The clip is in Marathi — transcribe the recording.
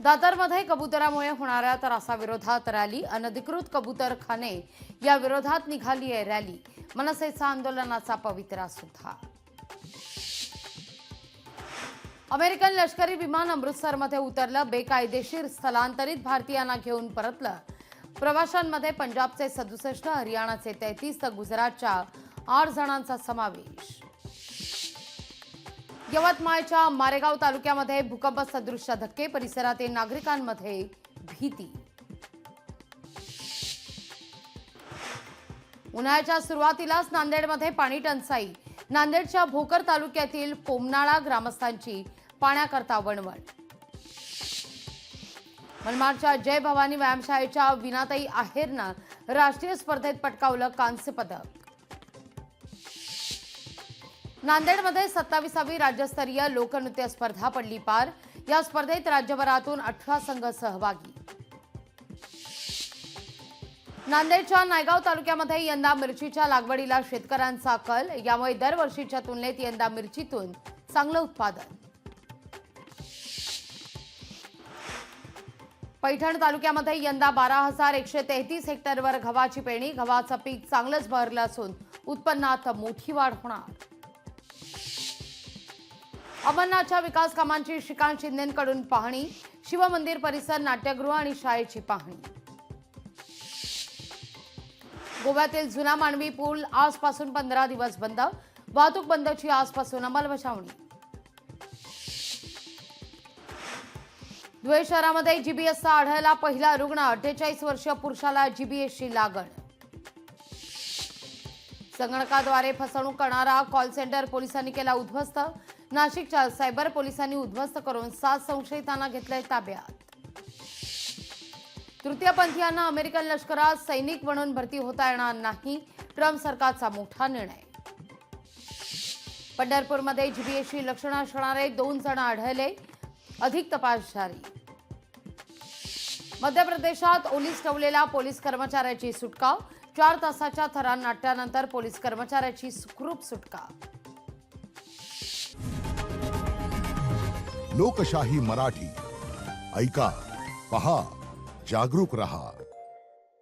दादरमध्ये कबुतरामुळे होणाऱ्या त्रासाविरोधात रॅली, अनधिकृत कबूतरखाने या विरोधात निघाली आहे रॅली। मनसेचा आंदोलनाचा पवित्रा सुद्धा। अमेरिकन लष्करी विमान अमृतसरमध्ये उतरलं, बेकायदेशीर स्थलांतरित भारतीयांना घेऊन परतलं। प्रवाशांमध्ये पंजाबचे 67, हरियाणाचे 33 तर गुजरातच्या 8 जणांचा समावेश। यवतमाळच्या मारेगाव तालुक्यामध्ये भूकंप सदृश धक्के, परिसरातील नागरिकांमध्ये भीती। उन्हाळ्याच्या सुरुवातीलाच नांदेडमध्ये पाणी टंचाई, नांदेडच्या भोकर तालुक्यातील पोमनाळा ग्रामस्थांची पाण्याकरता वणवण। मनमाडच्या जय भवानी व्यायामशाळेच्या विनाताई आहेरनं राष्ट्रीय स्पर्धेत पटकावलं कांस्य पदक। नांदेडमध्ये 27वी राज्यस्तरीय लोकनृत्य स्पर्धा पडली पार, या स्पर्धेत राज्यभरातून 18 संघ सहभागी। नांदेडच्या नायगाव तालुक्यामध्ये यंदा मिरचीच्या लागवडीला शेतकऱ्यांचा कल, यामुळे दरवर्षीच्या तुलनेत यंदा मिरचीतून चांगलं उत्पादन। पैठण तालुक्यामध्ये यंदा 12,133 हेक्टरवर गव्हाची पेरणी, गव्हाचं पीक चांगलंच बहरलं असून उत्पन्नात मोठी वाढ होणार। अमरनाथच्या विकास कामांची श्रीकांत शिंदेंकडून पाहणी, शिवमंदिर परिसर, नाट्यगृह आणि शाळेची पाहणी। गोव्यातील जुना मांडवी पूल आजपासून 15 दिवस बंद, वाहतूक बंदची आजपासून अंमलबजावणी। धुळे शहरामध्ये जीबीएसचा आढळला पहिला रुग्ण, 48 वर्षीय पुरुषाला जीबीएसची लागण। संगणकाद्वारे फसवणूक करणारा कॉल सेंटर पोलिसांनी केला उद्ध्वस्त, नाशिकच्या सायबर पोलिसांनी उद्ध्वस्त करून 7 संशयितांना घेतले ताब्यात। तृतीयपंथीयांना अमेरिकन लष्करात सैनिक म्हणून भरती होता येणार नाही, ट्रम्प सरकारचा मोठा निर्णय। पंढरपूरमध्ये जीबीएसची लक्षणं असणारे 2 जण आढळले, अधिक तपास जारी। मध्य प्रदेशात ओलीस ठेवलेल्या पोलीस कर्मचाऱ्याची सुटका, 4 तासाच्या थरार नाट्यानंतर पोलीस कर्मचाऱ्याची सुखरूप सुटका। लोकशाही मराठी ऐका, पहा, जागरूक रहा।